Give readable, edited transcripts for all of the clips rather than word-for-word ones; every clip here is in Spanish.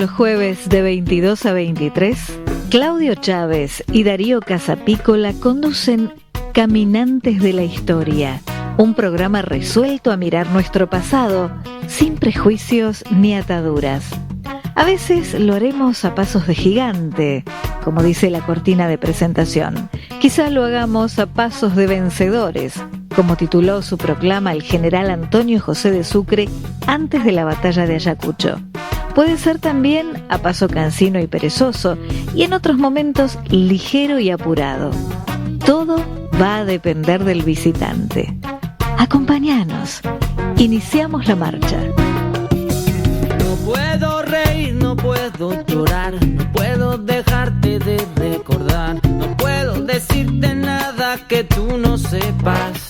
Los jueves de 22 a 23, Claudio Chávez y Darío Casapícola conducen Caminantes de la Historia, un programa resuelto a mirar nuestro pasado, sin prejuicios ni ataduras. A veces lo haremos a pasos de gigante, como dice la cortina de presentación. Quizá lo hagamos a pasos de vencedores, como tituló su proclama el general Antonio José de Sucre antes de la batalla de Ayacucho. Puede ser también a paso cansino y perezoso, y en otros momentos ligero y apurado. Todo va a depender del visitante. Acompáñanos. Iniciamos la marcha. No puedo reír, no puedo llorar, no puedo dejarte de recordar, no puedo decirte nada que tú no sepas.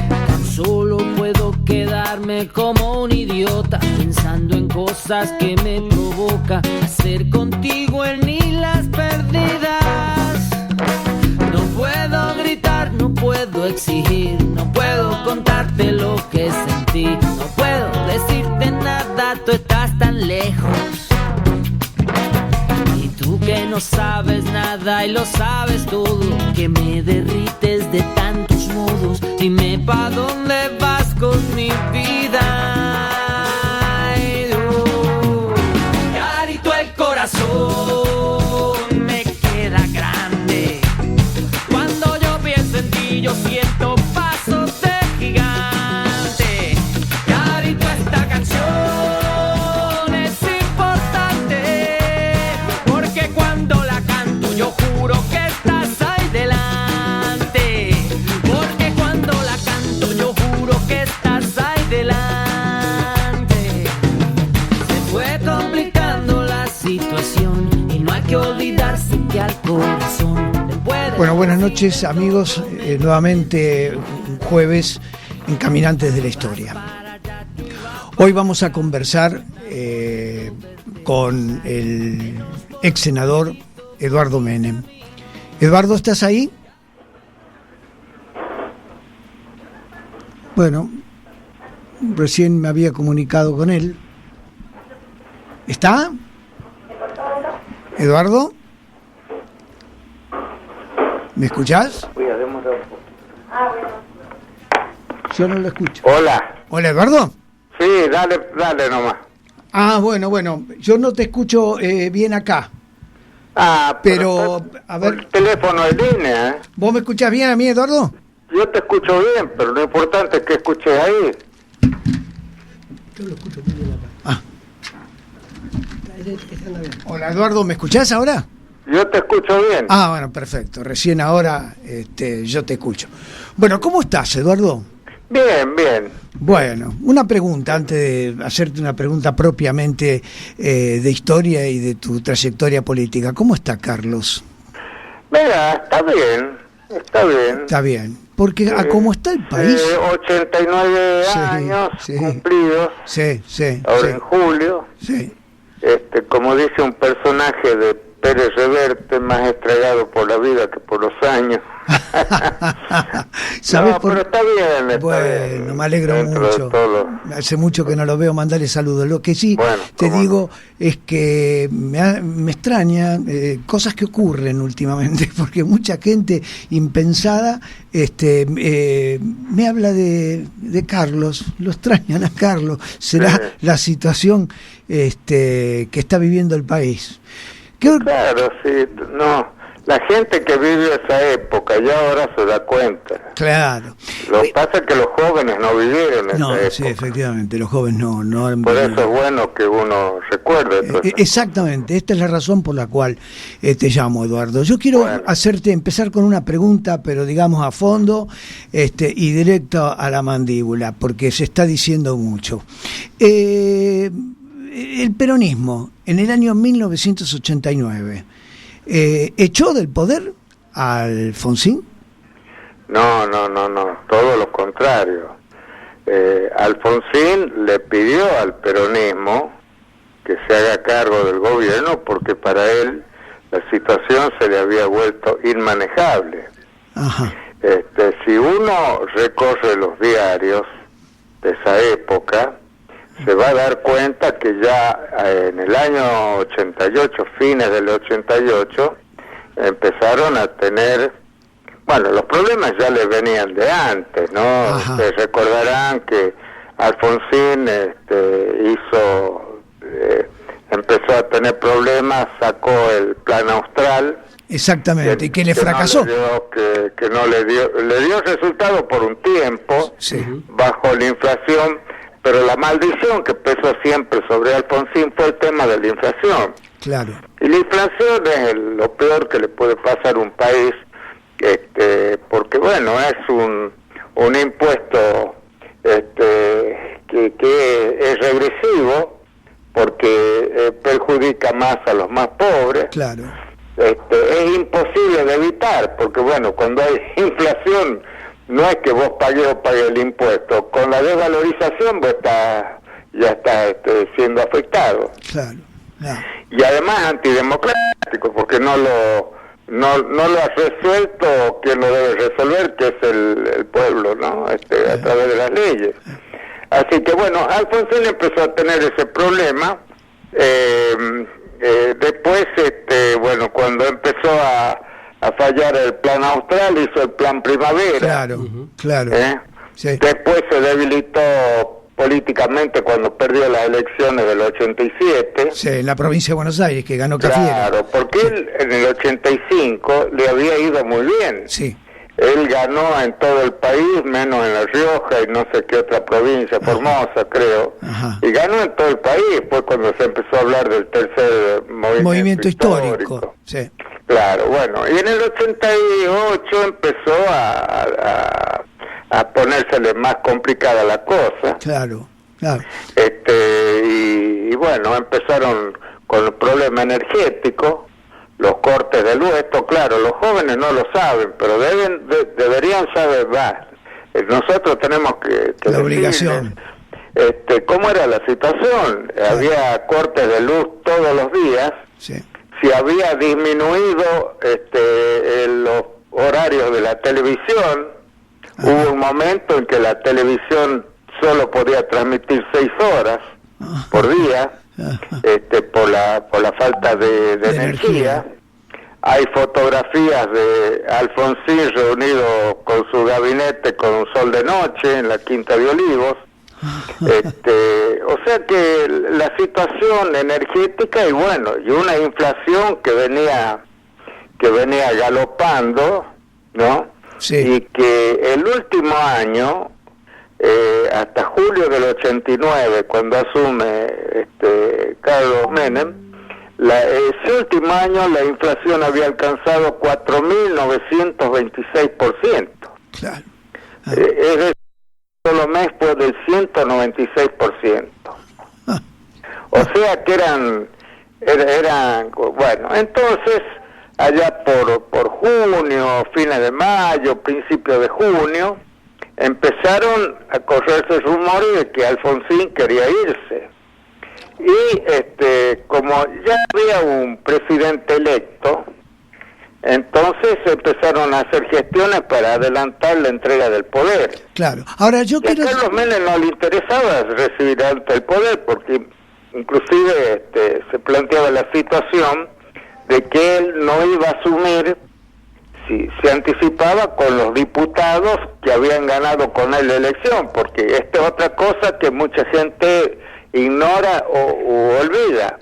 Tan solo puedo quedarme como un idiota, pensando en cosas que me provoca hacer contigo en hilas perdidas. No puedo gritar, no puedo exigir, no puedo contarte lo que sentí, no puedo decirte nada, tú estás tan lejos. Y tú que no sabes nada y lo sabes todo, que me derrites de tantos modos, dime pa' dónde vas con mi vida. Ay, carito, el corazón me queda grande. Cuando yo pienso en ti, yo siento pasos de gigante. Carito, esta canción es importante, porque cuando la canto yo juro que estás ahí delante. Porque cuando la canto yo juro que estás ahí delante. Se fue complicando la situación y no hay que olvidarse que al corazón le puede... Bueno, buenas noches amigos, nuevamente un jueves en Caminantes de la Historia. Hoy vamos a conversar con el ex senador Eduardo Menem. Eduardo, ¿estás ahí? Bueno, recién me había comunicado con él. ¿Está? ¿Eduardo? ¿Me escuchás? Yo no lo escucho. Hola. Hola, Eduardo. Sí, dale nomás. Bueno, yo no te escucho bien acá. Pero a ver, el teléfono es línea, ¿eh? ¿Vos me escuchás bien a mí, Eduardo? Yo te escucho bien, pero lo importante es que escuches ahí. Yo lo escucho muy bien acá. Hola, Eduardo, ¿me escuchás ahora? Yo te escucho bien. Bueno, perfecto. Recién ahora yo te escucho. Bueno, ¿cómo estás, Eduardo? Bien. Bueno, una pregunta, antes de hacerte una pregunta propiamente de historia y de tu trayectoria política. ¿Cómo está Carlos? Mira, está bien. Está bien, porque a cómo está el país... 89 años cumplidos. Sí. Ahora en julio. Sí. Como dice un personaje de Pérez Reverte, más estragado por la vida que por los años. ¿Sabes no, pero está bien. Bueno, me alegro mucho. Hace mucho que no lo veo, mandarle saludos. Lo que sí te digo es que me extraña cosas que ocurren últimamente, porque mucha gente impensada me habla de Carlos, lo extrañan a Carlos. Será la situación que está viviendo el país. Claro, sí, no. La gente que vive esa época ya ahora se da cuenta. Claro. Lo que pasa es que los jóvenes no vivieron esa época. Sí, efectivamente, los jóvenes no han Por vivido. eso es bueno que uno recuerde. Exactamente, esta es la razón por la cual te llamo, Eduardo. Yo quiero empezar con una pregunta, pero digamos a fondo y directo a la mandíbula, porque se está diciendo mucho. El peronismo, en el año 1989, ¿echó del poder a Alfonsín? No, todo lo contrario. Alfonsín le pidió al peronismo que se haga cargo del gobierno porque para él la situación se le había vuelto inmanejable. Ajá. Si uno recorre los diarios de esa época, se va a dar cuenta que ya en el año 88, fines del 88, empezaron a tener, bueno, los problemas ya les venían de antes, ¿no? Ajá. Ustedes recordarán que Alfonsín empezó a tener problemas, sacó el Plan Austral. Exactamente, y que le fracasó. Que no le dio resultado por un tiempo, sí, bajo la inflación, pero la maldición que pesó siempre sobre Alfonsín fue el tema de la inflación. Claro. Y la inflación es lo peor que le puede pasar a un país, porque bueno, es un impuesto que es regresivo, porque perjudica más a los más pobres. Claro. Es imposible de evitar, porque bueno, cuando hay inflación no es que vos pagues el impuesto, con la desvalorización vos ya estás siendo afectado. Claro. No. Y además antidemocrático, porque no lo ha resuelto quien lo debe resolver, que es el pueblo, ¿no? A través de las leyes. Así que bueno, Alfonsín empezó a tener ese problema. Después, bueno, cuando empezó a fallar el Plan Austral, hizo el Plan Primavera. Claro, claro. Sí. Después se debilitó políticamente cuando perdió las elecciones del 87. Sí, en la provincia de Buenos Aires, que ganó Cafiero. Claro, porque él en el 85 le había ido muy bien. Sí. Él ganó en todo el país, menos en La Rioja y no sé qué otra provincia, Formosa, creo. Ajá. Y ganó en todo el país, fue cuando se empezó a hablar del tercer movimiento histórico. Sí. Claro, bueno, y en el 88 empezó a ponérsele más complicada la cosa. Claro, claro. Y bueno, empezaron con el problema energético, los cortes de luz. Esto, claro, los jóvenes no lo saben, pero deberían saber más. Nosotros tenemos que la obligación. ¿Cómo era la situación? Claro. Había cortes de luz todos los días. Sí. Si había disminuido los horarios de la televisión, hubo un momento en que la televisión solo podía transmitir 6 horas por día, por la falta de energía. Hay fotografías de Alfonsín reunido con su gabinete con un sol de noche en la Quinta de Olivos. O sea que la situación energética y bueno, y una inflación que venía galopando, ¿no? Sí. Y que el último año, hasta julio del 89, cuando asume Carlos Menem, ese último año la inflación había alcanzado 4.926%. Claro. Es decir, solo mes fue del 196%. O sea que eran bueno, entonces allá por junio, fines de mayo, principios de junio, empezaron a correrse rumores de que Alfonsín quería irse. Y como ya había un presidente electo, entonces empezaron a hacer gestiones para adelantar la entrega del poder. Claro. Ahora yo quiero... A Carlos Menem no le interesaba recibir antes el poder, porque inclusive se planteaba la situación de que él no iba a asumir si se anticipaba con los diputados que habían ganado con él la elección, porque esta es otra cosa que mucha gente ignora o olvida.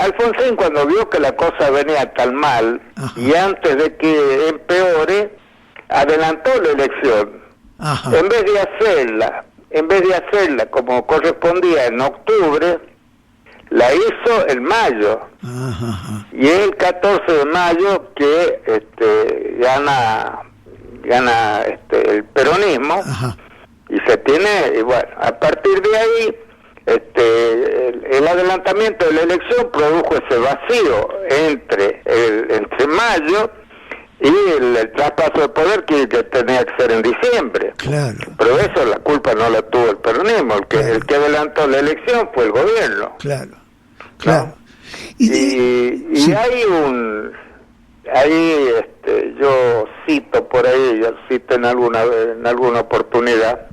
Alfonsín, cuando vio que la cosa venía tan mal, ajá, y antes de que empeore, adelantó la elección. Ajá. En vez de hacerla como correspondía en octubre, la hizo en mayo. Ajá. Y es el 14 de mayo que gana el peronismo. Ajá. Y se tiene, y bueno, a partir de ahí el adelantamiento de la elección produjo ese vacío entre mayo y el traspaso de poder que tenía que ser en diciembre. Claro. Pero eso la culpa no la tuvo el peronismo, el que adelantó la elección fue el gobierno. Claro, claro. ¿No? Y sí, yo cito por ahí, ya cito en alguna oportunidad,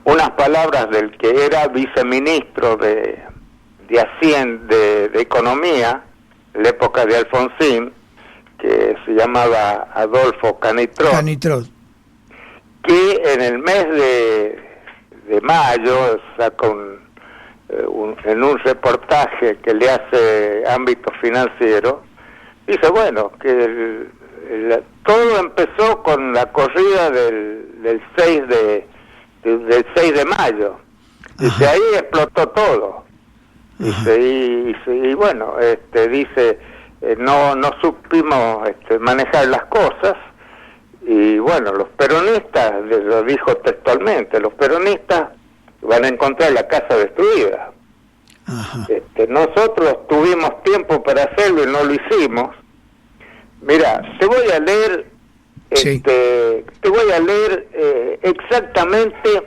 unas palabras del que era viceministro de Economía, en la época de Alfonsín, que se llamaba Adolfo Canitrot, que en el mes de mayo sacó en un reportaje que le hace Ámbito Financiero, dice, bueno, que todo empezó con la corrida del 6 de mayo. Dice, ahí explotó todo. Dice, y bueno, dice, no supimos manejar las cosas, y bueno, los peronistas, lo dijo textualmente, los peronistas van a encontrar la casa destruida. Nosotros tuvimos tiempo para hacerlo y no lo hicimos. Mira, te voy a leer exactamente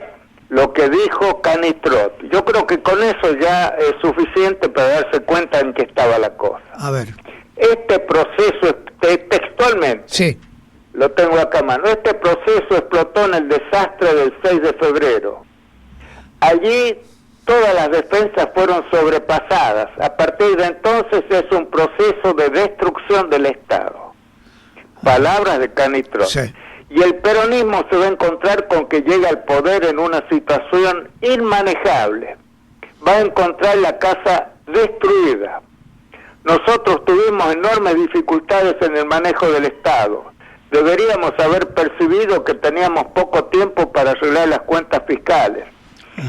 lo que dijo Canitrot. Yo creo que con eso ya es suficiente para darse cuenta en qué estaba la cosa. A ver. Este proceso, textualmente, sí, lo tengo acá a mano, este proceso explotó en el desastre del 6 de febrero. Allí todas las defensas fueron sobrepasadas. A partir de entonces es un proceso de destrucción del Estado. Palabras de Canitrot. Sí. Y el peronismo se va a encontrar con que llega al poder en una situación inmanejable. Va a encontrar la casa destruida. Nosotros tuvimos enormes dificultades en el manejo del Estado. Deberíamos haber percibido que teníamos poco tiempo para arreglar las cuentas fiscales.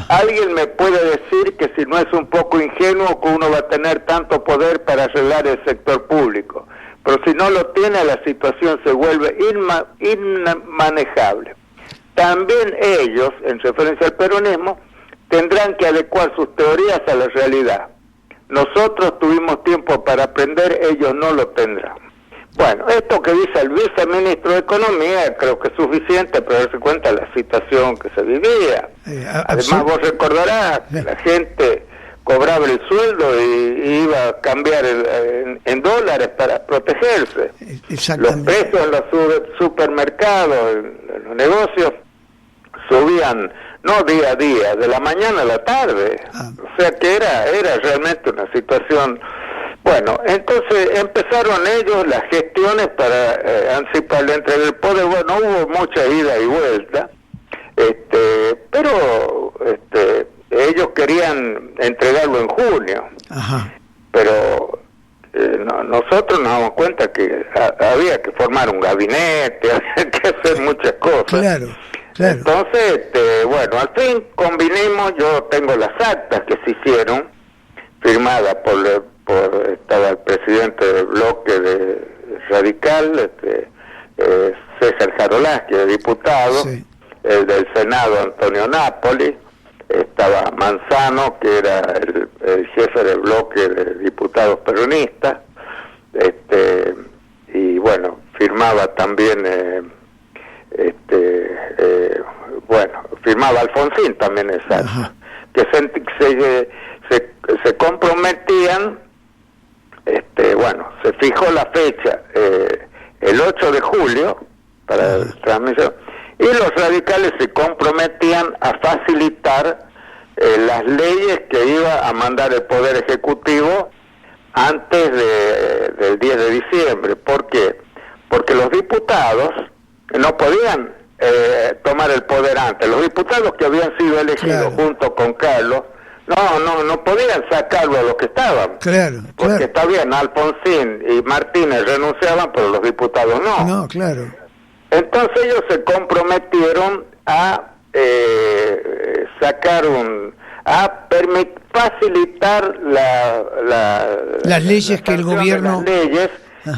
¿Alguien me puede decir que si no es un poco ingenuo que uno va a tener tanto poder para arreglar el sector público? Pero si no lo tiene, la situación se vuelve inmanejable. También ellos, en referencia al peronismo, tendrán que adecuar sus teorías a la realidad. Nosotros tuvimos tiempo para aprender, ellos no lo tendrán. Bueno, esto que dice el viceministro de Economía creo que es suficiente para darse cuenta de la situación que se vivía. Además, vos recordarás que la gente cobraba el sueldo y iba a cambiar en dólares para protegerse. Los precios en los supermercados, en los negocios, subían no día a día, de la mañana a la tarde. O sea que era realmente una situación. Bueno, entonces empezaron ellos las gestiones para anticipar la entrega del poder. Bueno, hubo mucha ida y vuelta, pero ellos querían entregarlo en junio. Ajá. Pero nosotros nos damos cuenta que había que formar un gabinete, había que hacer muchas cosas. Claro. Entonces, bueno, al fin convinimos. Yo tengo las actas que se hicieron, firmadas estaba el presidente del bloque de Radical, César Jarolaski, de diputado, sí. El del Senado, Antonio Napoli, estaba Manzano, que era el jefe del bloque de diputados peronistas, y bueno, firmaba también, firmaba Alfonsín también esa, que se comprometían. Se fijó la fecha, el 8 de julio, para la transmisión, y los radicales se comprometían a facilitar las leyes que iba a mandar el Poder Ejecutivo antes del 10 de diciembre. ¿Por qué? Porque los diputados no podían tomar el poder antes. Los diputados que habían sido elegidos junto con Carlos, no podían sacarlo a los que estaban. Porque está bien, Alfonsín y Martínez renunciaban, pero los diputados no. No, claro. Entonces ellos se comprometieron a facilitar las leyes que el gobierno... Las leyes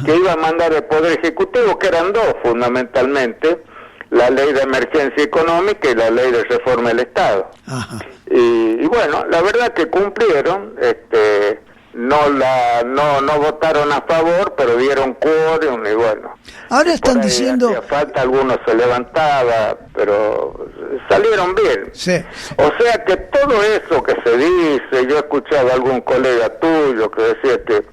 que iba a mandar el Poder Ejecutivo, que eran dos fundamentalmente: la ley de emergencia económica y la ley de reforma del Estado. Y bueno, la verdad que cumplieron, no votaron a favor, pero dieron quórum y bueno. Ahora están diciendo... Hacía falta, algunos se levantaba, pero salieron bien. Sí. O sea que todo eso que se dice, yo he escuchado a algún colega tuyo que decía que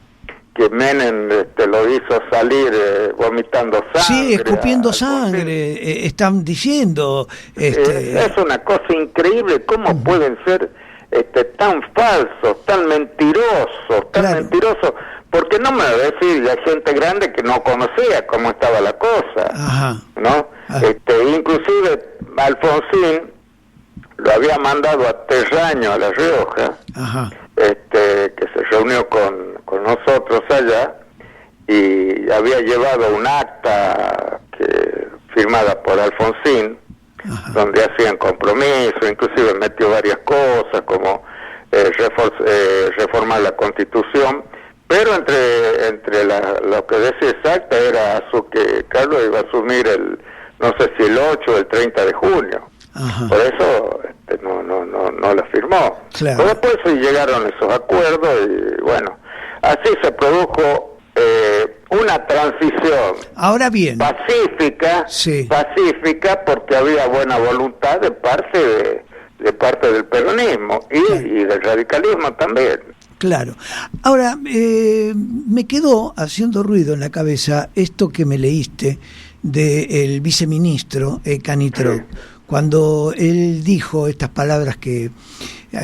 Menem lo hizo salir vomitando sangre. Sí, escupiendo sangre, están diciendo. Es una cosa increíble cómo pueden ser tan falsos, tan mentirosos, porque no me va a decir la gente grande que no conocía cómo estaba la cosa. Ajá. ¿No? Inclusive Alfonsín lo había mandado a Terraño, a La Rioja. Ajá. Que se reunió con nosotros allá y había llevado un acta firmada por Alfonsín. Ajá. Donde hacían compromisos, inclusive metió varias cosas como reformar la Constitución, pero entre lo que decía exacta era que Carlos iba a asumir no sé si el 8 o el 30 de junio. Ajá. Por eso no la firmó. Claro. Pero después sí llegaron esos acuerdos y bueno, así se produjo una transición. Ahora bien, pacífica, porque había buena voluntad de parte del peronismo y del radicalismo también. Claro. Ahora, me quedó haciendo ruido en la cabeza esto que me leíste del viceministro Canitrot. Sí. Cuando él dijo estas palabras que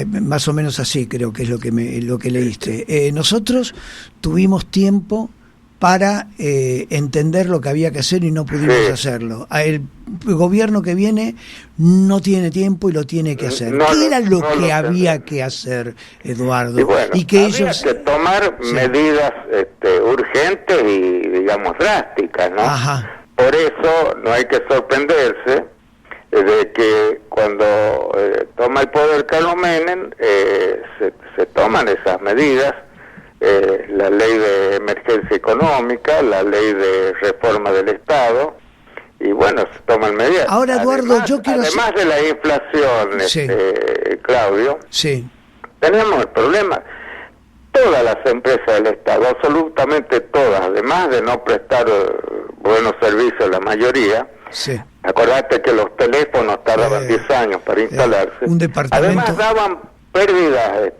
más o menos así creo que es lo que leíste. Nosotros tuvimos tiempo para entender lo que había que hacer y no pudimos hacerlo. El gobierno que viene no tiene tiempo y lo tiene que hacer. ¿Qué era lo que había que hacer, Eduardo? Y que había que tomar medidas urgentes y, digamos, drásticas, ¿no? Ajá. Por eso no hay que sorprenderse de que cuando toma el poder Carlos Menem se toman esas medidas, la ley de emergencia económica, la ley de reforma del Estado, y bueno, se toman medidas. Ahora, Eduardo, además de la inflación, Claudio, tenemos el problema. Todas las empresas del Estado, absolutamente todas, además de no prestar buenos servicios, la mayoría, acordate que los teléfonos tardaban 10 años para instalarse. Un departamento. Además daban pérdidas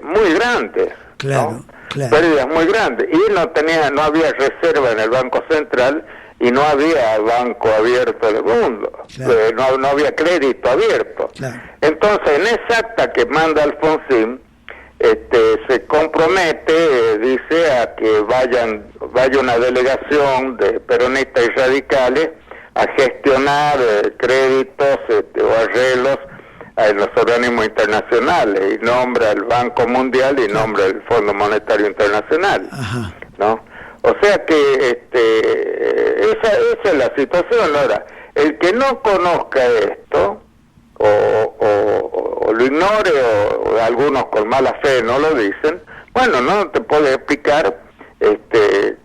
muy grandes. Claro, ¿no? claro. Pérdidas muy grandes. Y no había reserva en el Banco Central y no había banco abierto en el mundo. Claro. No había crédito abierto. Claro. Entonces, en esa acta que manda Alfonsín, se compromete, dice, a que vaya una delegación de peronistas y radicales a gestionar créditos o arreglos en los organismos internacionales, y nombra el Banco Mundial y nombra el Fondo Monetario Internacional. Ajá. ¿No? O sea que esa es la situación. Ahora, el que no conozca esto o lo ignore, o algunos con mala fe no lo dicen, bueno, no te puede explicar que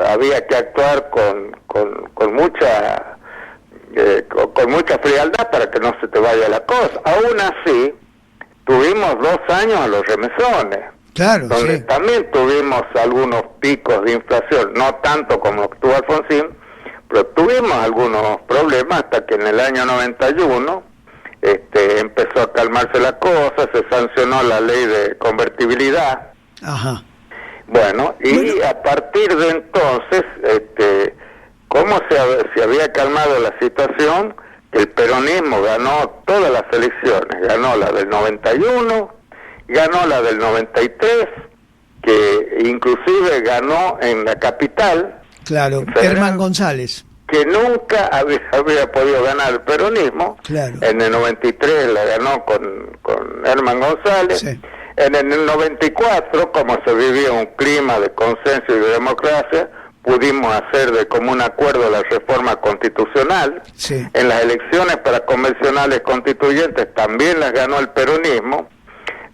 había que actuar con mucha frialdad para que no se te vaya la cosa. Aún así, tuvimos 2 años a los remesones, claro, donde también tuvimos algunos picos de inflación, no tanto como tuvo Alfonsín, pero tuvimos algunos problemas hasta que en el año 91 empezó a calmarse la cosa, se sancionó la ley de convertibilidad. Ajá. Bueno, a partir de entonces, ¿cómo se había calmado la situación? Que el peronismo ganó todas las elecciones, ganó la del 91, ganó la del 93, que inclusive ganó en la capital. Claro, Herman González. Que nunca había podido ganar el peronismo. Claro. En el 93 la ganó con Herman González. Sí. En el 94, como se vivía un clima de consenso y de democracia, pudimos hacer de común acuerdo la reforma constitucional. Sí. En las elecciones para convencionales constituyentes también las ganó el peronismo,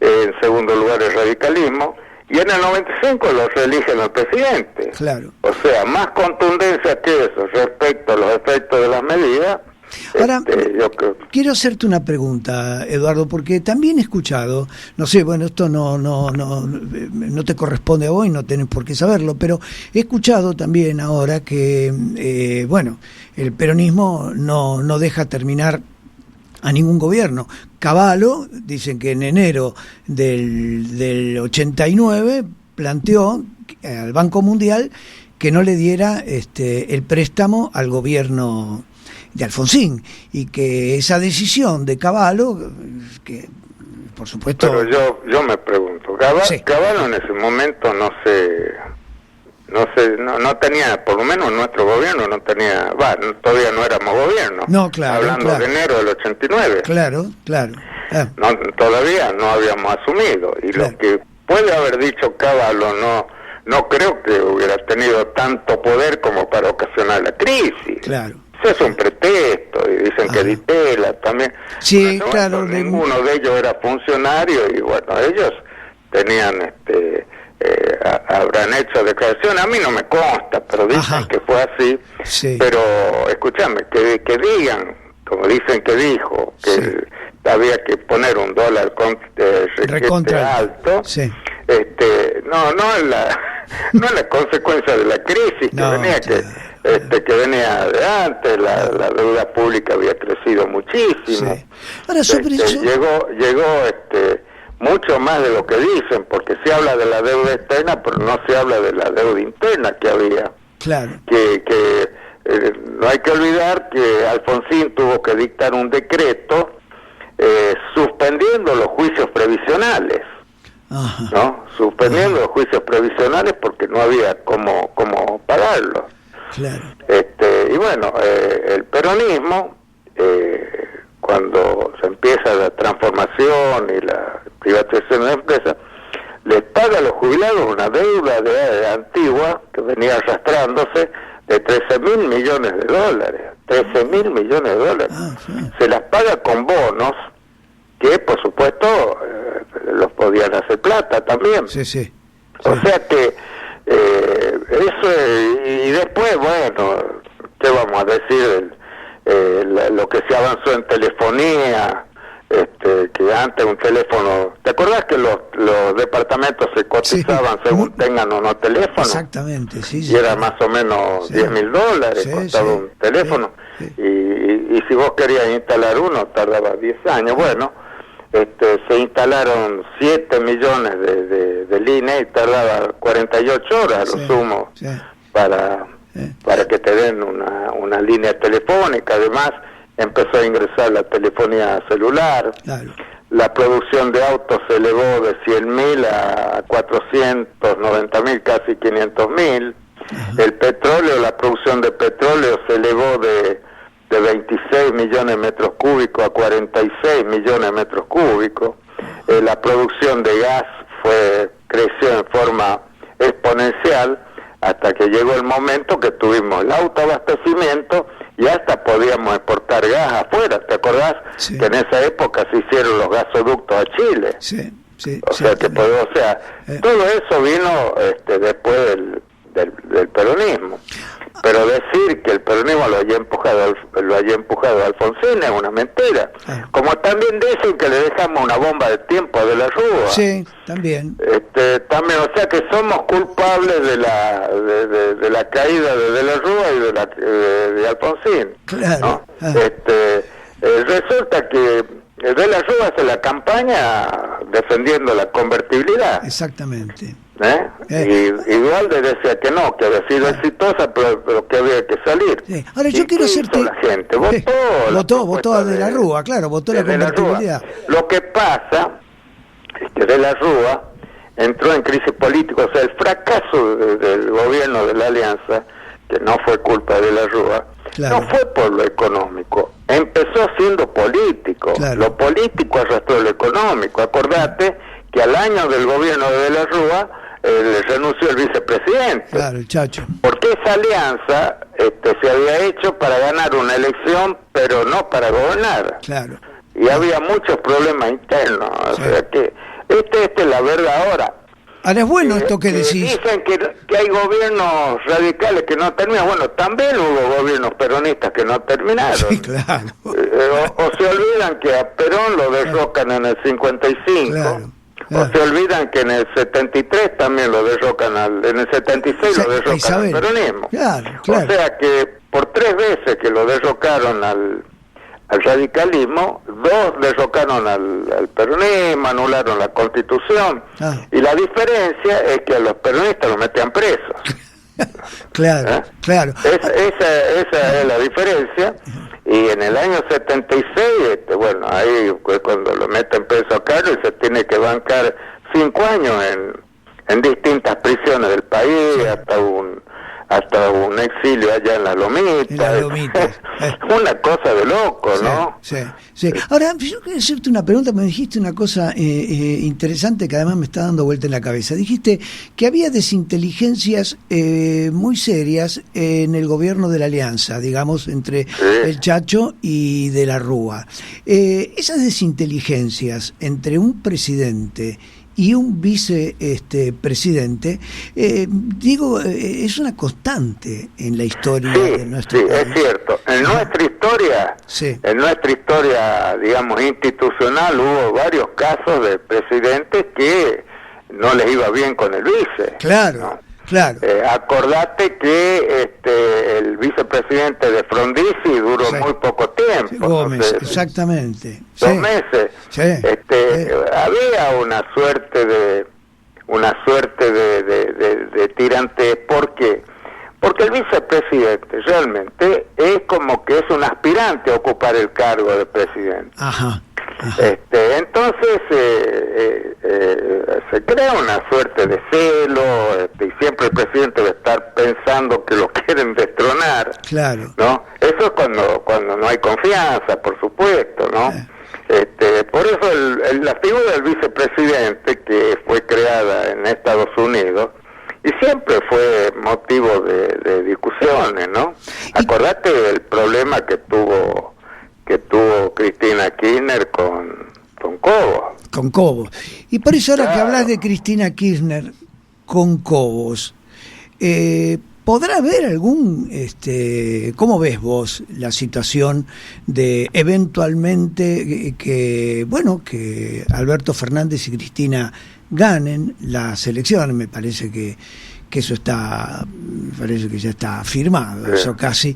en segundo lugar el radicalismo, y en el 95 lo reeligen al presidente. Claro. O sea, más contundencia que eso respecto a los efectos de las medidas. Ahora, quiero hacerte una pregunta, Eduardo, porque también he escuchado, no sé, bueno, esto no te corresponde a vos y no tenés por qué saberlo, pero he escuchado también ahora que, el peronismo no deja terminar a ningún gobierno. Cavallo, dicen que en enero del 89 planteó al Banco Mundial que no le diera el préstamo al gobierno de Alfonsín, y que esa decisión de Cavallo, que por supuesto... Pero yo me pregunto, Cavallo en ese momento no tenía, por lo menos nuestro gobierno no tenía, todavía no éramos gobierno. No, claro. Hablando de enero del 89. Claro. No, todavía no habíamos asumido, y lo que puede haber dicho Cavallo no creo que hubiera tenido tanto poder como para ocasionar la crisis. Claro. Eso es un pretexto, y dicen que Di Tella también. Sí, bueno, claro. Ninguno de ellos era funcionario, y bueno, ellos tenían, habrán hecho declaraciones, a mí no me consta, pero dicen que fue así. Sí. Pero, escúchame, que digan, como dicen que dijo, que había que poner un dólar recontra alto. Sí. No es la consecuencia de la crisis que venía de antes. La deuda pública había crecido muchísimo. Sí. Ahora, sobre eso... llegó mucho más de lo que dicen, porque se habla de la deuda externa, pero no se habla de la deuda interna que había. Claro. No hay que olvidar que Alfonsín tuvo que dictar un decreto suspendiendo los juicios previsionales. Ajá. ¿No? Suspendiendo los juicios previsionales porque no había cómo pagarlos. Claro. Y bueno, el peronismo, cuando se empieza la transformación y la privatización de la empresa, les paga a los jubilados una deuda antigua que venía arrastrándose de 13.000 millones de dólares. 13.000 millones de dólares. Sí. Se las paga con bonos que, por supuesto, los podían hacer plata también. Sí. O sea que eso, y después, bueno, ¿qué vamos a decir? Lo que se avanzó en telefonía, que antes un teléfono... ¿Te acordás que los departamentos se cotizaban según tengan o no teléfono? Exactamente, sí. Y era más o menos $10.000, costaba un teléfono. Sí. Y si vos querías instalar uno, tardaba 10 años. Bueno, se instalaron 7 millones de líneas y tardaba 48 horas a lo sumo para que te den una línea telefónica. Además, empezó a ingresar la telefonía celular. Claro. La producción de autos se elevó de 100.000 a 490.000, casi 500.000. El petróleo, la producción de petróleo se elevó de 26 millones de metros cúbicos a 46 millones de metros cúbicos. La producción de gas creció en forma exponencial hasta que llegó el momento que tuvimos el autoabastecimiento y hasta podíamos exportar gas afuera. ¿Te acordás? Sí. Que en esa época se hicieron los gasoductos a Chile. Sí. Todo eso vino después del peronismo. Pero decir que el peronismo lo haya empujado a Alfonsín es una mentira. Como también dicen que le dejamos una bomba de tiempo a De la Rúa. Sí, también. También, o sea que somos culpables de la caída de la Rúa y de Alfonsín. Claro. ¿No? Resulta que De la Rúa hace la campaña defendiendo la convertibilidad. Exactamente. Y Duhalde decía que no, que había sido exitosa, pero que había que salir. Sí. Ahora yo quiero hacerte... La gente votó a De la Rúa, claro, votó la convertibilidad. Lo que pasa es que De la Rúa entró en crisis política, o sea, el fracaso del gobierno de la Alianza, que no fue culpa de la Rúa, no fue por lo económico, empezó siendo político. Lo político arrastró lo económico. Acordate que al año del gobierno de la Rúa renunció el vicepresidente. Claro, el Chacho. Porque esa alianza se había hecho para ganar una elección, pero no para gobernar. Claro. Y había muchos problemas internos. O sea que esta es la verdad ahora. Ahora es bueno esto que decís. Dicen que hay gobiernos radicales que no terminan. Bueno, también hubo gobiernos peronistas que no terminaron. Sí, claro. O se olvidan que a Perón lo derrocan en el 55. Claro. O se olvidan que en el 73 también lo derrocan, en el 76 lo derrocan al peronismo. Claro. O sea que por 3 veces que lo derrocaron al al radicalismo, 2 derrocaron al peronismo, anularon la Constitución, y la diferencia es que a los peronistas los metían presos. Claro, claro. Esa es la diferencia. Y en el año 76, bueno, ahí cuando lo meten preso a Carlos, se tiene que bancar 5 años en distintas prisiones del país, hasta un exilio allá en las Lomitas. Una cosa de loco, ¿no? Sí. Ahora, yo quiero hacerte una pregunta, me dijiste una cosa interesante que además me está dando vuelta en la cabeza. Dijiste que había desinteligencias muy serias en el gobierno de la Alianza, digamos, entre el Chacho y de la Rúa. Esas desinteligencias entre un presidente y un vicepresidente, es una constante en la historia de nuestro país. Sí, es cierto. En nuestra historia, digamos, institucional, hubo varios casos de presidentes que no les iba bien con el vice. Claro, ¿no? Claro. Acordate que el vicepresidente de Frondizi duró muy poco tiempo. Sí, Gómez, exactamente. 2 meses. Sí. Había una suerte de tirante. ¿Por qué? Porque el vicepresidente realmente es como que es un aspirante a ocupar el cargo de presidente. Ajá. Entonces se crea una suerte de celo, y siempre el presidente debe estar pensando que lo quieren destronar. Claro. ¿No? Eso es cuando no hay confianza, por supuesto, ¿no? Por eso la figura del vicepresidente, que fue creada en Estados Unidos, y siempre fue motivo de discusiones, ¿no? Acordate del problema que tuvo Cristina Kirchner con Cobos. Con Cobos. Y por eso ahora que hablas de Cristina Kirchner con Cobos, ¿podrá haber algún, cómo ves vos la situación de eventualmente que Alberto Fernández y Cristina ganen las elecciones? Me parece que eso parece que ya está firmado, eso casi.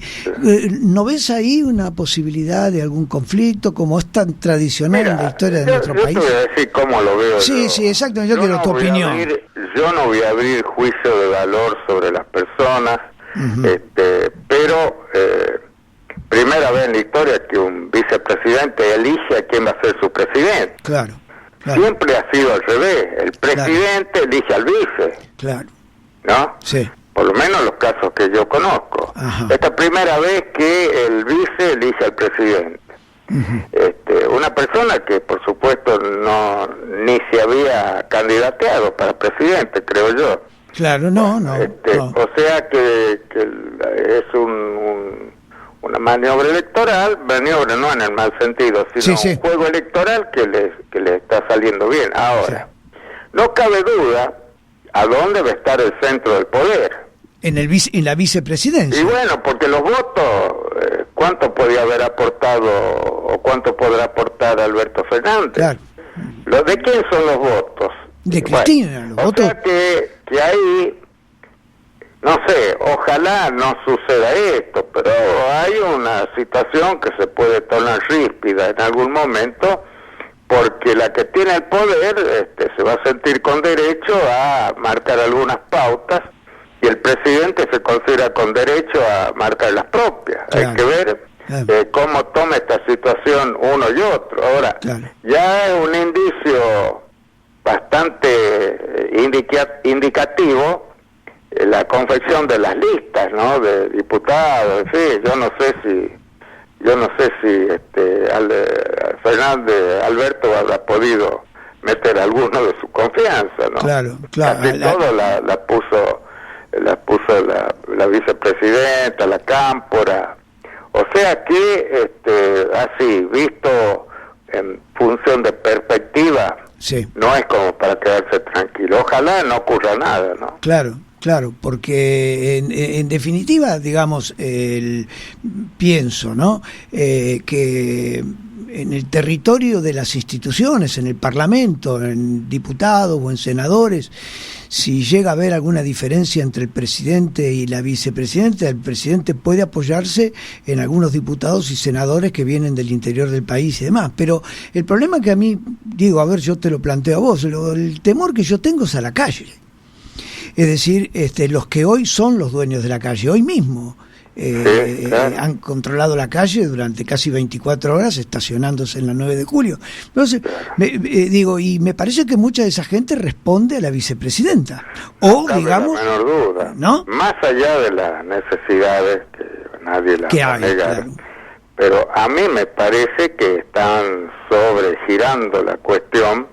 ¿No ves ahí una posibilidad de algún conflicto, como es tan tradicional en la historia de nuestro país? Yo te voy a decir cómo lo veo. Sí, exacto, yo quiero tu opinión. Yo no voy a abrir juicio de valor sobre las personas, pero primera vez en la historia que un vicepresidente elige a quién va a ser su presidente. Claro. Siempre ha sido al revés, el presidente elige al vice. Claro. ¿No? Sí. Por lo menos los casos que yo conozco. Ajá. Esta primera vez que el vice elige al presidente. Una persona que por supuesto ni se había candidateado para presidente, creo yo. Claro, no. O sea que es una maniobra electoral, maniobra no en el mal sentido, sino un juego electoral que le está saliendo bien. Ahora, no cabe duda a dónde va a estar el centro del poder. En la vicepresidencia. Y bueno, porque los votos, ¿cuánto podía haber aportado o cuánto podrá aportar Alberto Fernández? Claro. ¿De quién son los votos? De Cristina, los votos. O sea que ahí, no sé, ojalá no suceda esto, pero hay una situación que se puede tornar ríspida en algún momento, porque la que tiene el poder se va a sentir con derecho a marcar algunas pautas, y el presidente se considera con derecho a marcar las propias. Claro. Hay que ver cómo toma esta situación uno y otro. Ahora, ya es un indicio bastante indicativo la confección de las listas, ¿no? De diputados, en fin, yo no sé si Alberto habrá podido meter alguno de su confianza, ¿no? Claro. Casi todo la puso la vicepresidenta, la cámpora. O sea que así, visto en función de perspectiva, no es como para quedarse tranquilo. Ojalá no ocurra nada, ¿no? Claro, porque en definitiva, digamos, pienso, ¿no? Que en el territorio de las instituciones, en el Parlamento, en diputados o en senadores, si llega a haber alguna diferencia entre el presidente y la vicepresidenta, el presidente puede apoyarse en algunos diputados y senadores que vienen del interior del país y demás. Pero el problema que a mí, digo, a ver, yo te lo planteo a vos, el temor que yo tengo es a la calle. Es decir, los que hoy son los dueños de la calle, hoy mismo, claro, han controlado la calle durante casi 24 horas estacionándose en la 9 de julio. Entonces, y me parece que mucha de esa gente responde a la vicepresidenta. O, no digamos, la menor duda, ¿no? Más allá de las necesidades que nadie las va a negar, claro, pero a mí me parece que están sobregirando la cuestión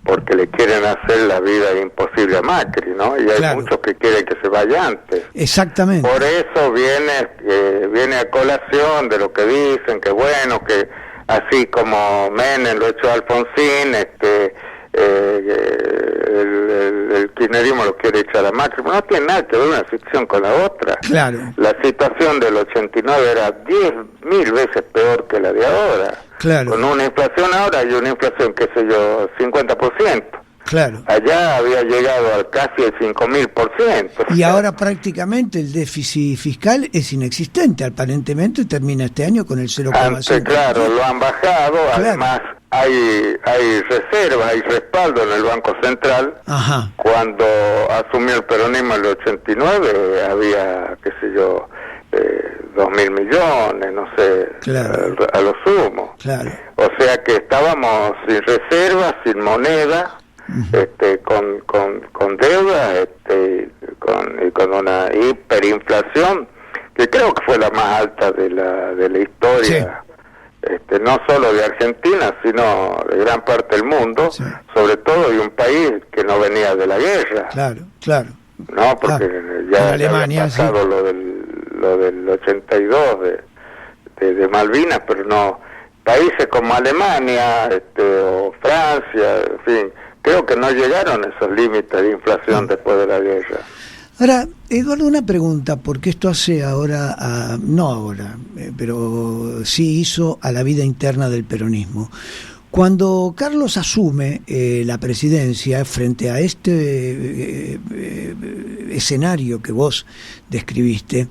porque le quieren hacer la vida imposible a Macri, ¿no? Y hay, claro, muchos que quieren que se vaya antes. Exactamente. Por eso viene a colación de lo que dicen, que bueno, que así como Menem lo echó a Alfonsín, el kirchnerismo lo quiere echar a Macri. No tiene nada que ver una situación con la otra. Claro. La situación del 89 era 10.000 veces peor que la de ahora. Claro. Con una inflación ahora hay una inflación, qué sé yo, 50%. Claro. Allá había llegado al casi el 5.000%. Y ahora prácticamente el déficit fiscal es inexistente, aparentemente termina este año con el 0,5%. Claro, lo han bajado, claro, además hay reserva, hay respaldo en el Banco Central. Ajá. Cuando asumió el peronismo en el 89 había, qué sé yo, 2.000 millones, no sé, claro, a lo sumo. Claro. O sea que estábamos sin reserva, sin moneda, con deuda, con una hiperinflación que creo que fue la más alta de la historia, sí, no solo de Argentina, sino de gran parte del mundo, sí, sobre todo de un país que no venía de la guerra. Claro, claro. No, porque ya Alemania, había pasado, sí, lo del 82 de Malvinas, pero no, países como Alemania, o Francia, en fin, creo que no llegaron a esos límites de inflación después de la guerra. Ahora, Eduardo, una pregunta, porque esto hace ahora, no ahora, pero sí hizo a la vida interna del peronismo. Cuando Carlos asume la presidencia frente a este escenario que vos describiste,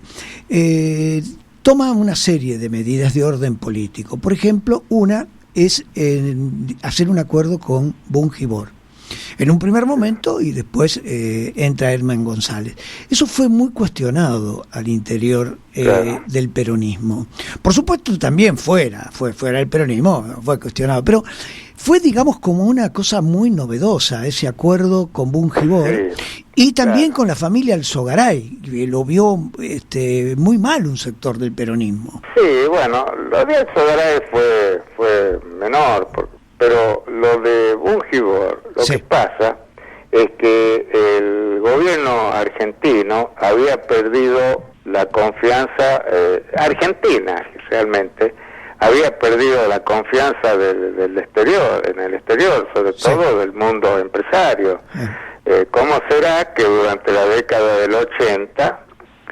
toma una serie de medidas de orden político. Por ejemplo, una es hacer un acuerdo con Bungibor en un primer momento, y después entra Herman González. Eso fue muy cuestionado al interior claro, del peronismo. Por supuesto también fuera del peronismo fue cuestionado, pero fue, digamos, como una cosa muy novedosa ese acuerdo con Bungibor, sí, y también claro, con la familia Alzogaray, lo vio muy mal un sector del peronismo. Sí, bueno, lo de Alzogaray fue menor, pero lo de Bungibor, lo sí, que pasa es que el gobierno argentino había perdido la confianza, Argentina realmente había perdido la confianza del exterior, en el exterior, sobre sí, todo del mundo empresario. ¿Cómo será que durante la década del 80,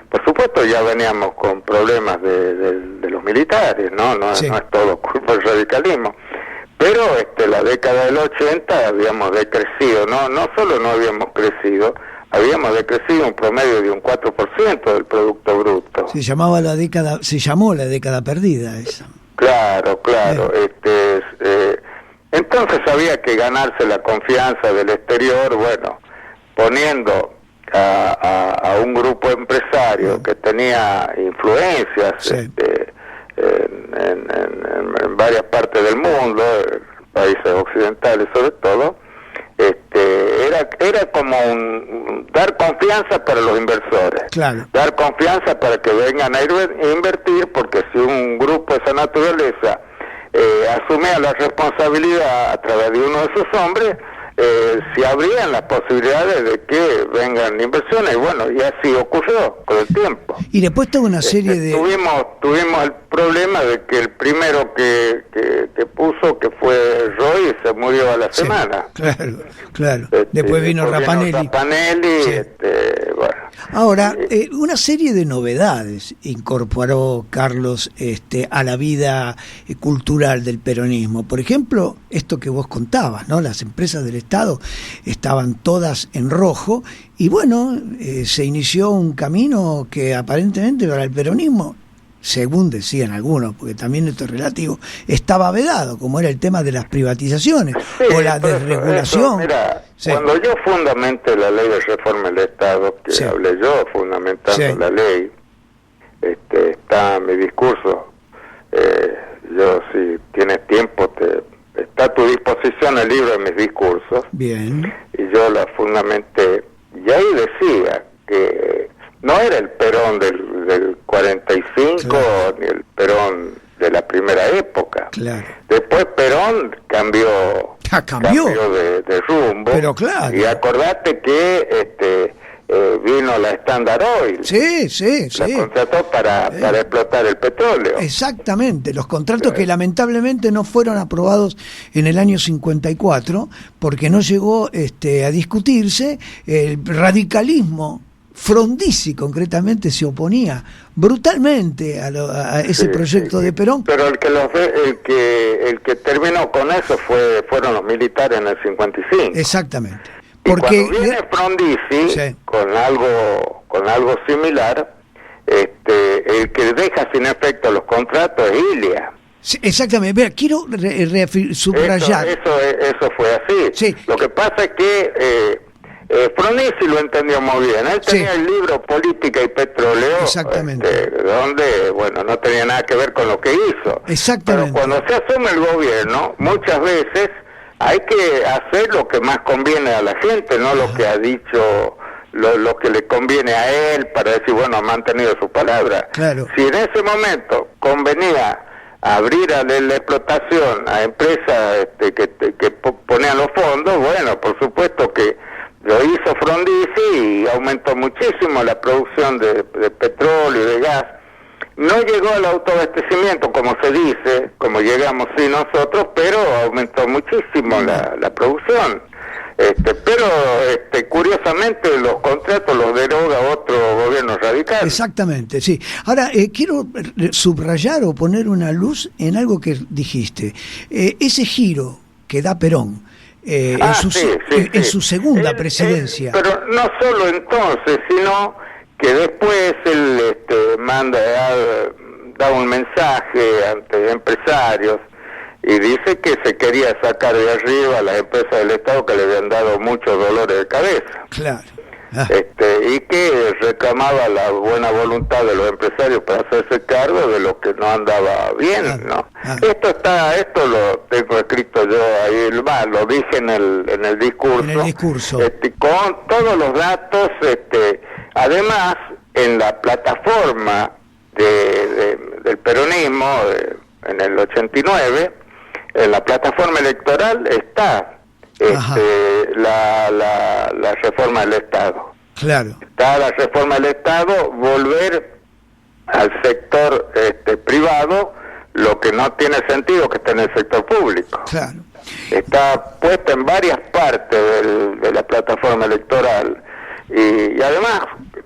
por supuesto ya veníamos con problemas de los militares, no es todo culpa del radicalismo, pero la década del 80 habíamos decrecido, no solo no habíamos crecido, habíamos decrecido un promedio de un 4% del Producto Bruto. Se llamó la década perdida esa. Claro. Entonces había que ganarse la confianza del exterior, bueno, poniendo a un grupo empresario que tenía influencias, sí, en varias partes del mundo, países occidentales sobre todo, era como dar confianza para los inversores, claro, dar confianza para que vengan a invertir, porque si un grupo de esa naturaleza asumía la responsabilidad a través de uno de sus hombres, se abrían las posibilidades de que vengan inversiones, y bueno, y así ocurrió con el tiempo. Y después tuvo una serie de... Tuvimos el problema de que el primero que puso, que fue Roy, se murió a la semana. Claro. Después vino Rapanelli. Sí. Bueno. Ahora, una serie de novedades incorporó Carlos a la vida cultural del peronismo. Por ejemplo, esto que vos contabas, ¿no? Las empresas del Estado estaban todas en rojo y bueno, se inició un camino que aparentemente para el peronismo, según decían algunos, porque también esto es relativo, estaba vedado, como era el tema de las privatizaciones o la desregulación. Mira, cuando yo fundamenté la ley de reforma del Estado, que hablé yo fundamentando la ley, está mi discurso, yo si tienes tiempo, está a tu disposición el libro de mis discursos. Bien. Y yo la fundamenté, y ahí decía que no era el Perón del 45, claro, ni el Perón de la primera época. Claro. Después Perón cambió de rumbo. Pero claro. Y acordate que vino la Standard Oil. Sí. La contrató para explotar el petróleo. Exactamente, los contratos que lamentablemente no fueron aprobados en el año 54 porque no llegó a discutirse. El radicalismo Frondizi concretamente se oponía brutalmente a ese proyecto de Perón. Pero el que terminó con eso fueron los militares en el 55. Exactamente. Porque y cuando viene Frondizi con algo similar, el que deja sin efecto los contratos es Ilia. Sí, exactamente. Mira, quiero subrayar. Eso fue así. Sí. Lo que pasa es que Frondizi lo entendió muy bien. Él tenía el libro Política y Petróleo, exactamente, donde, bueno, no tenía nada que ver con lo que hizo. Exactamente. Pero cuando se asume el gobierno, muchas veces hay que hacer lo que más conviene a la gente, no lo que ha dicho, lo que le conviene a él, para decir, bueno, ha mantenido su palabra. Claro. Si en ese momento convenía abrir la explotación a empresas que ponían los fondos, bueno, por supuesto que lo hizo Frondizi y aumentó muchísimo la producción de petróleo y de gas. No llegó al autoabastecimiento, como se dice, como llegamos nosotros, pero aumentó muchísimo la producción. Pero curiosamente los contratos los deroga otro gobierno radical. Exactamente, sí. Ahora, quiero subrayar o poner una luz en algo que dijiste. Ese giro que da Perón en su segunda presidencia. Pero no solo entonces, sino que después él da un mensaje ante empresarios y dice que se quería sacar de arriba a las empresas del Estado que le habían dado muchos dolores de cabeza. Claro. Y que reclamaba la buena voluntad de los empresarios para hacerse cargo de lo que no andaba bien, ¿no? Esto lo tengo escrito yo ahí, lo dije en el discurso. Con todos los datos, además en la plataforma del peronismo en el 89, en la plataforma electoral está la reforma del Estado. Claro. Está la reforma del Estado, volver al sector privado, lo que no tiene sentido que esté en el sector público. Claro. Está puesta en varias partes de la plataforma electoral y además,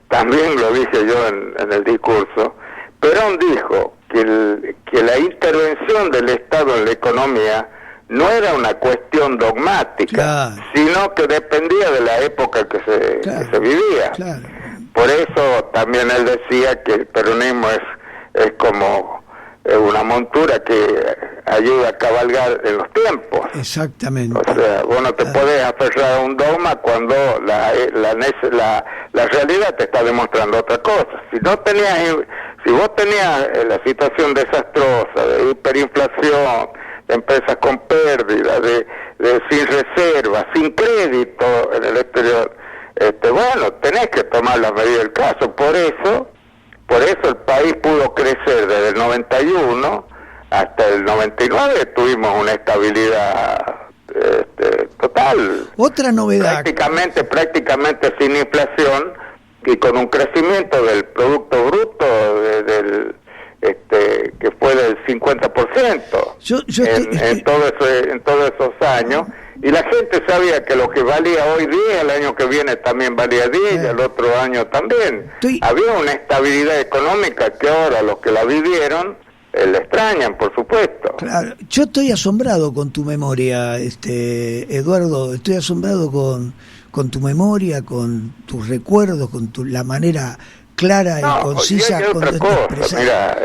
también lo dije yo en el discurso, Perón dijo que la intervención del Estado en la economía no era una cuestión dogmática, sino que dependía de la época que se vivía. Claro. Por eso también él decía que el peronismo es como una montura que ayuda a cabalgar en los tiempos. Exactamente. O sea, vos no te podés aferrar a un dogma cuando la realidad te está demostrando otra cosa. Si vos tenías la situación desastrosa de hiperinflación, de empresas con pérdida, de sin reserva, sin crédito en el exterior, bueno, tenés que tomar las medidas del caso. Por eso el país pudo crecer desde el 91 hasta el 99, tuvimos una estabilidad total. Otra novedad. Prácticamente sin inflación y con un crecimiento del Producto Bruto que fue del 50% en todos esos años, y la gente sabía que lo que valía hoy 10, el año que viene también valía 10, y el otro año también. Había una estabilidad económica que ahora los que la vivieron le extrañan, por supuesto. Claro. Yo estoy asombrado con tu memoria, Eduardo, estoy asombrado con tu memoria, con tus recuerdos, con la manera clara y concisa. Y hay otra cosa, mira,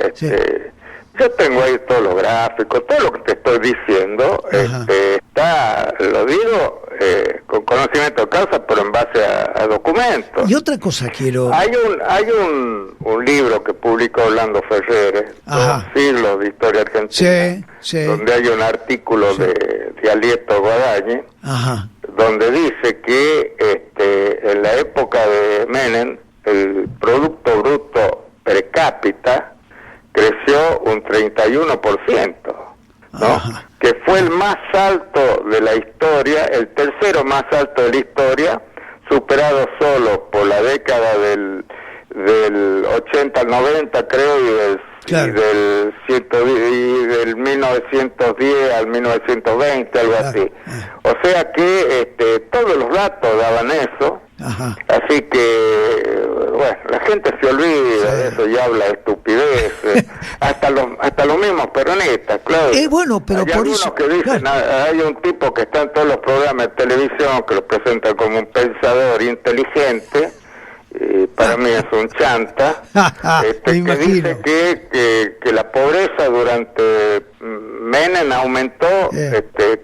yo tengo ahí todos los gráficos, todo lo que te estoy diciendo, está, lo digo con conocimiento de causa, pero en base a documentos. Y otra cosa quiero... Hay un libro que publicó Orlando Ferreres, Dos siglos de historia argentina, donde hay un artículo de Alieto Guadañi, donde dice que en la época de Menem, el Producto Bruto per cápita creció un 31%, ¿no? Que fue el más alto de la historia, el tercero más alto de la historia, superado solo por la década del 80 al 90, creo, y del 1910 al 1920, algo así. O sea que todos los datos daban eso. Así que, bueno, la gente se olvida de eso y habla de estupideces, hasta los mismos peronistas, claro. Bueno, pero hay por algunos eso... que dicen, hay un tipo que está en todos los programas de televisión que lo presenta como un pensador inteligente, y para mí es un chanta, que dice que la pobreza durante Menem aumentó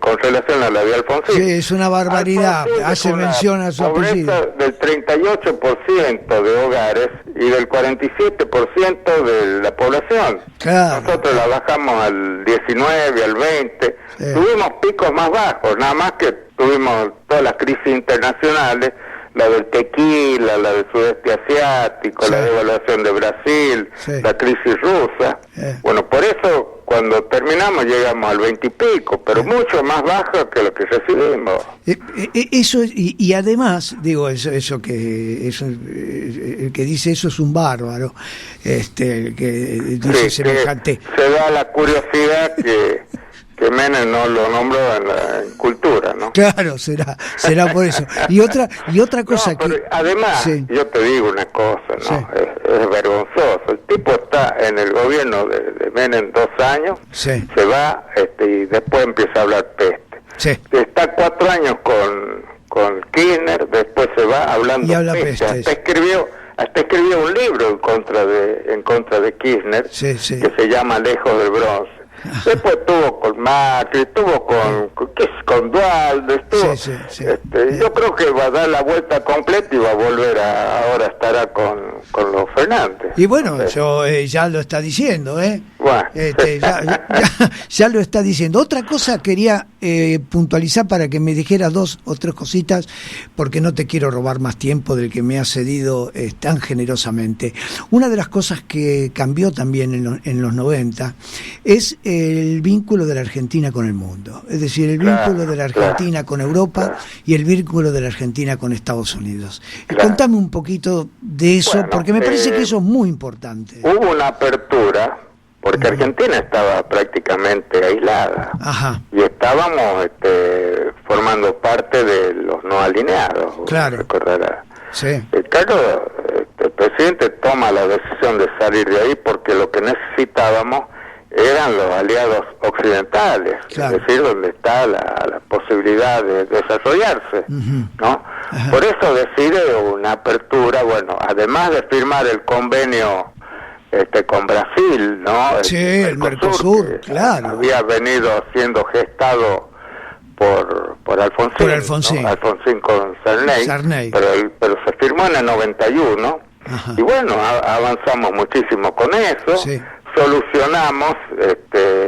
con relación a la de Alfonsín. Sí, es una barbaridad, hace mención a su apellido. Del 38% de hogares y del 47% de la población. Claro. Nosotros la bajamos al 19, al 20, tuvimos picos más bajos, nada más que tuvimos todas las crisis internacionales, la del tequila, la del sudeste asiático, la devaluación de Brasil, la crisis rusa. Bueno, por eso cuando terminamos llegamos al 20 y pico, pero mucho más bajo que lo que recibimos. Eso y además, digo, el que dice eso es un bárbaro, el que dice semejante. Se da la curiosidad que Menem no lo nombró en cultura, ¿no? Claro, será por eso. Y otra cosa que... Además, yo te digo una cosa, ¿no? Es vergonzoso. El tipo está en el gobierno de Menem 2 años, se va y después empieza a hablar peste. Está 4 años con Kirchner, después se va hablando peste. Hasta escribió un libro en contra de Kirchner, que se llama Lejos del Bronce. Después estuvo con Macri, estuvo con Dualde, yo creo que va a dar la vuelta completa y va a volver ahora estará con los Fernández. Y bueno, eso ya lo está diciendo, Bueno. Ya lo está diciendo. Otra cosa quería puntualizar para que me dijeras 2 o 3 cositas, porque no te quiero robar más tiempo del que me has cedido tan generosamente. Una de las cosas que cambió también en los 90 es el vínculo de la Argentina con el mundo, es decir, el vínculo de la Argentina con Europa y el vínculo de la Argentina con Estados Unidos. Contame un poquito de eso, porque me parece que eso es muy importante. Hubo una apertura, porque Argentina estaba prácticamente aislada, y estábamos formando parte de los no alineados. Claro. Recordarás. Claro, el presidente toma la decisión de salir de ahí porque lo que necesitábamos eran los aliados occidentales, es decir, donde está la posibilidad de desarrollarse, ¿no? Por eso decide una apertura, bueno, además de firmar el convenio con Brasil, ¿no? El Mercosur, claro. Había venido siendo gestado por Alfonsín, ¿no? Alfonsín con Sarney. Pero se firmó en el 91, y bueno, avanzamos muchísimo con eso. Solucionamos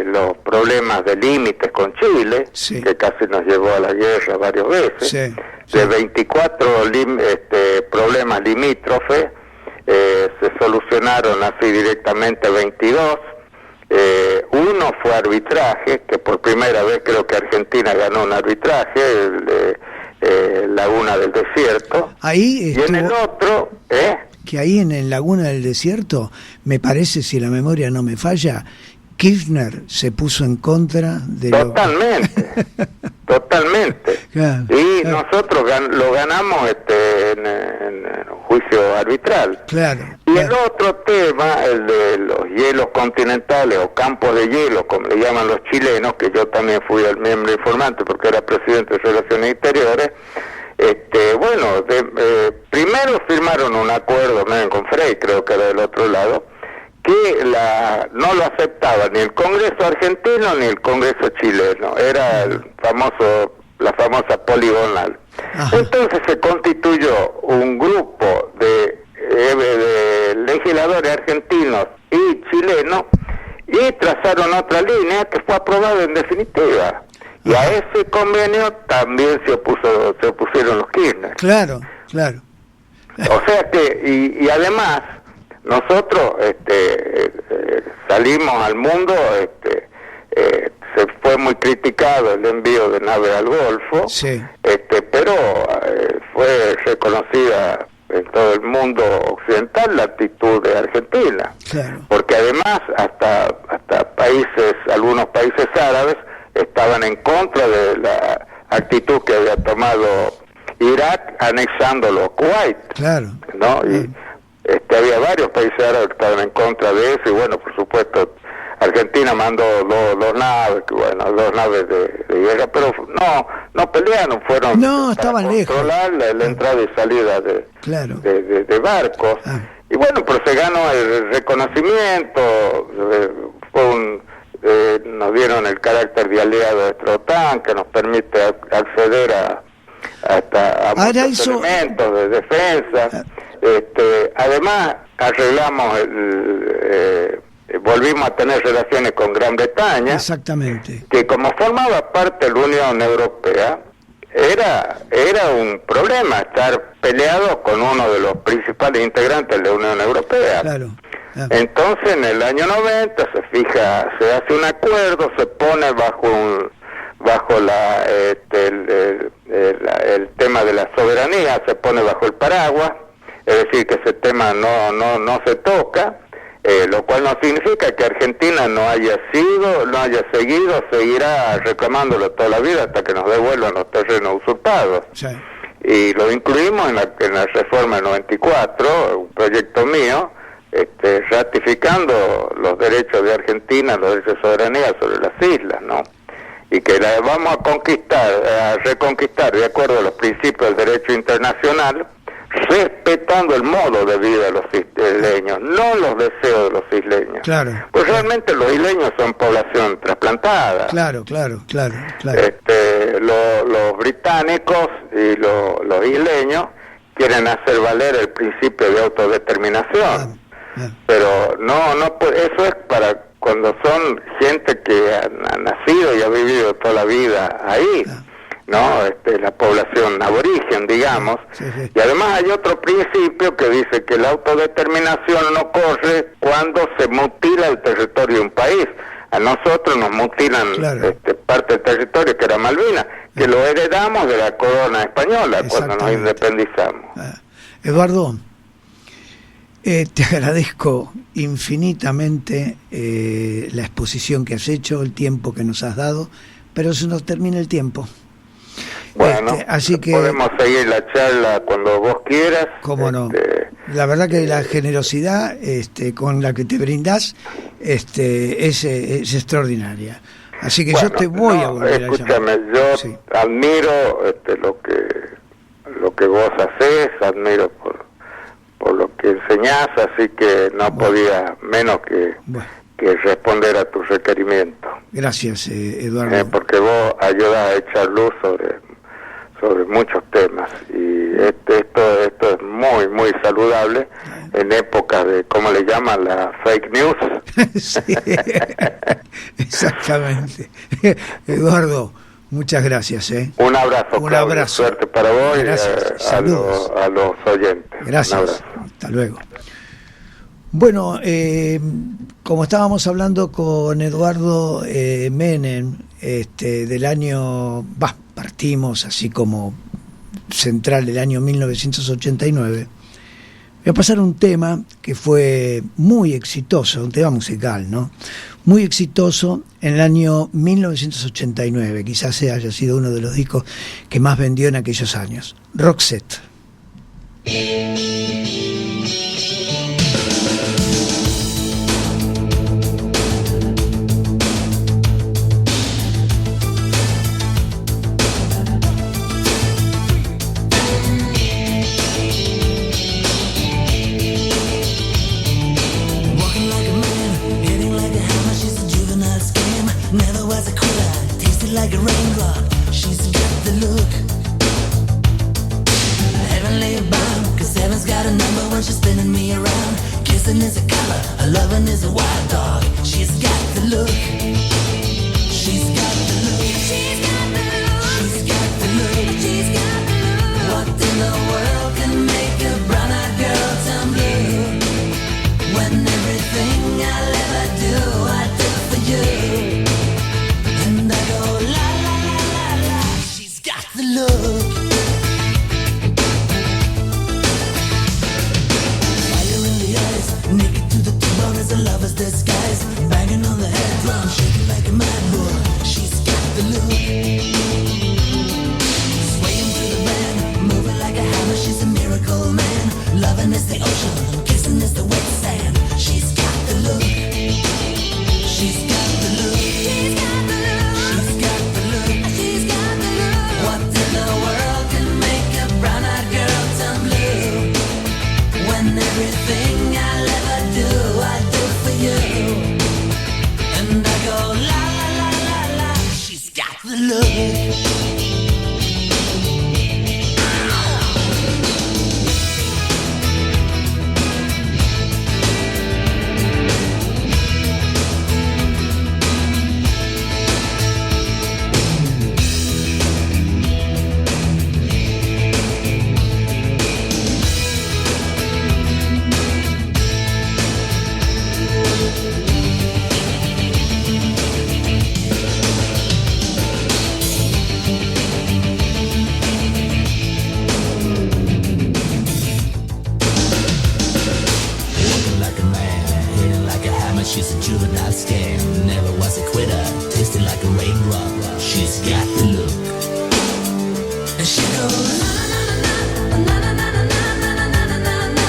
los problemas de límites con Chile, que casi nos llevó a la guerra varias veces. De 24 problemas limítrofes, se solucionaron así directamente 22. Uno fue arbitraje, que por primera vez creo que Argentina ganó un arbitraje, el de Laguna del Desierto. Ahí y en el otro... que ahí en Laguna del Desierto, me parece, si la memoria no me falla, Kirchner se puso en contra de totalmente. Claro, y claro. Nosotros lo ganamos en un juicio arbitral. Claro. Y el otro tema, el de los hielos continentales o campos de hielo, como le llaman los chilenos, que yo también fui el miembro informante porque era presidente de Relaciones Interiores. Primero firmaron un acuerdo con Frey, creo que era del otro lado, que no lo aceptaba ni el Congreso argentino ni el Congreso chileno, era la famosa poligonal. Ajá. Entonces se constituyó un grupo de legisladores argentinos y chilenos y trazaron otra línea que fue aprobada en definitiva. Y a ese convenio también se opusieron los Kirchner. Claro. O sea que, y además, nosotros salimos al mundo, se fue muy criticado el envío de naves al Golfo, sí. Pero fue reconocida en todo el mundo occidental la actitud de Argentina. Claro. Porque además hasta algunos países árabes estaban en contra de la actitud que había tomado Irak anexándolo a Kuwait. Claro. ¿No? Y había varios países árabes que estaban en contra de eso, y bueno, por supuesto, Argentina mandó dos naves de guerra, pero no pelearon, fueron estaban controlar lejos. la entrada y salida de barcos. Y bueno, pero se ganó el reconocimiento, nos dieron el carácter de aliado de nuestra OTAN, que nos permite acceder a muchos elementos de defensa. Además, arreglamos volvimos a tener relaciones con Gran Bretaña. Exactamente. Que como formaba parte de la Unión Europea, era un problema estar peleado con uno de los principales integrantes de la Unión Europea. Claro. Entonces, en el año 90 se hace un acuerdo, se pone bajo el tema de la soberanía, se pone bajo el paraguas, es decir, que ese tema no se toca, lo cual no significa que Argentina no haya seguido, seguirá reclamándolo toda la vida hasta que nos devuelvan los terrenos usurpados. Sí. Y lo incluimos en la reforma del 94, un proyecto mío, ratificando los derechos de Argentina, los derechos de soberanía sobre las islas, ¿no? Y que la vamos a reconquistar de acuerdo a los principios del derecho internacional, respetando el modo de vida de los isleños, no los deseos de los isleños. Claro. Pues realmente los isleños son población trasplantada. Claro. Los británicos y los isleños quieren hacer valer el principio de autodeterminación. Pero eso es para cuando son gente que ha nacido y ha vivido toda la vida ahí, ¿no? La población aborigen, digamos. Sí. Y además hay otro principio que dice que la autodeterminación no corre cuando se mutila el territorio de un país. A nosotros nos mutilan parte del territorio que era Malvinas, que lo heredamos de la corona española cuando nos independizamos. Eduardo, te agradezco infinitamente la exposición que has hecho, el tiempo que nos has dado, pero se nos termina el tiempo. Bueno, así que podemos seguir la charla cuando vos quieras. Cómo no. La verdad que la generosidad con la que te brindás es extraordinaria. Así que yo te voy a volver a llamar. Yo admiro lo que vos hacés, admiro por lo que enseñás, así que no podía menos que responder a tu requerimiento. Gracias, Eduardo. Porque vos ayudas a echar luz sobre muchos temas, y esto es muy, muy saludable en épocas de, ¿cómo le llaman? La fake news. Sí, exactamente. Eduardo, muchas gracias. Un abrazo. Un abrazo. Suerte para vos. Gracias. Y a los oyentes. Gracias. Hasta luego. Bueno, como estábamos hablando con Eduardo Menem, del año, partimos así como central del año 1989, Voy a pasar un tema que fue muy exitoso, un tema musical, ¿no? Muy exitoso en el año 1989, quizás haya sido uno de los discos que más vendió en aquellos años. Roxette. Like a raindrop, she's got the look. Heavenly bound, 'cause heaven's got a number when she's spinning me around. Kissing is a color, a loving is a wild dog. She's got the look. She's got the look. She's got the look. She's got the look. She's got the look. What in the world can make a brown-eyed girl turn blue? When everything I'll ever do, I do for you. And I go la la la la la. She's got the look. Fire in the eyes, naked to the bone as a lover's disguise. Banging on the head drum, shaking like a mad bull. She's got the look. Swaying through the band, moving like a hammer. She's a miracle man. Loving is the ocean, kissing is the wet sand. She's got the look. She's got the look. She's got the look. She's got the look. She's got the look. What in the world can make a brown-eyed girl turn blue? When everything I'll ever do, I do for you. And I go la la la la la. She's got the look. She's a juvenile scam, never was a quitter, tasting like a raindrop. She's got the look. And she goes na na na na na na na na na na na na na.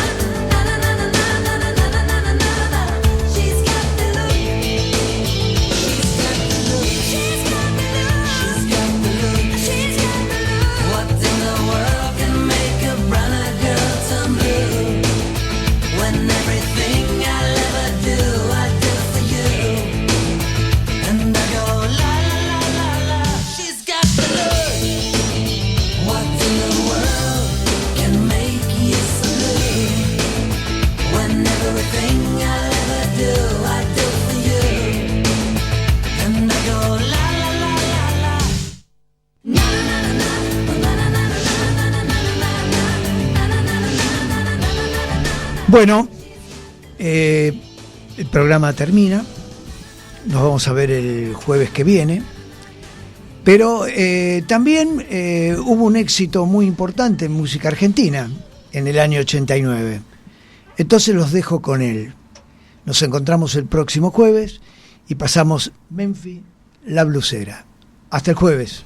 She's got the look. She's got the look. She's got the look. She's got the look. She's got the look. What in the world can make a brown-eyed girl turn blue? When everything I'll ever do, I do for you. And I go la la la la la. She's got the look. What in the world can make you so blue? When everything I'll ever do, I do for you. And I go la la la la la. Na na na na na na na na na na na na. Bueno, el programa termina. Nos vamos a ver el jueves que viene. Pero también hubo un éxito muy importante en música argentina en el año 89. Entonces los dejo con él. Nos encontramos el próximo jueves y pasamos Memphis, la blusera. Hasta el jueves.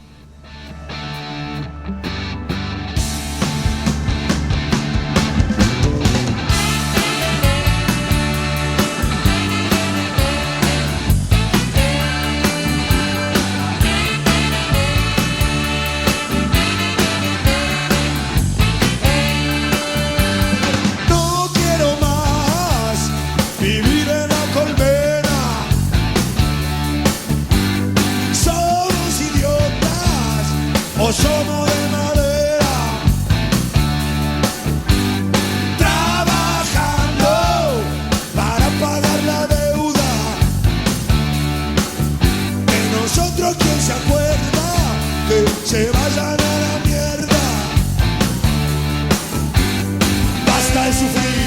No quiero más vivir en la colmena. Somos idiotas o somos de madera. Trabajando para pagar la deuda. De nosotros, ¿quién se acuerda? Que se vayan a la mierda. Basta de sufrir.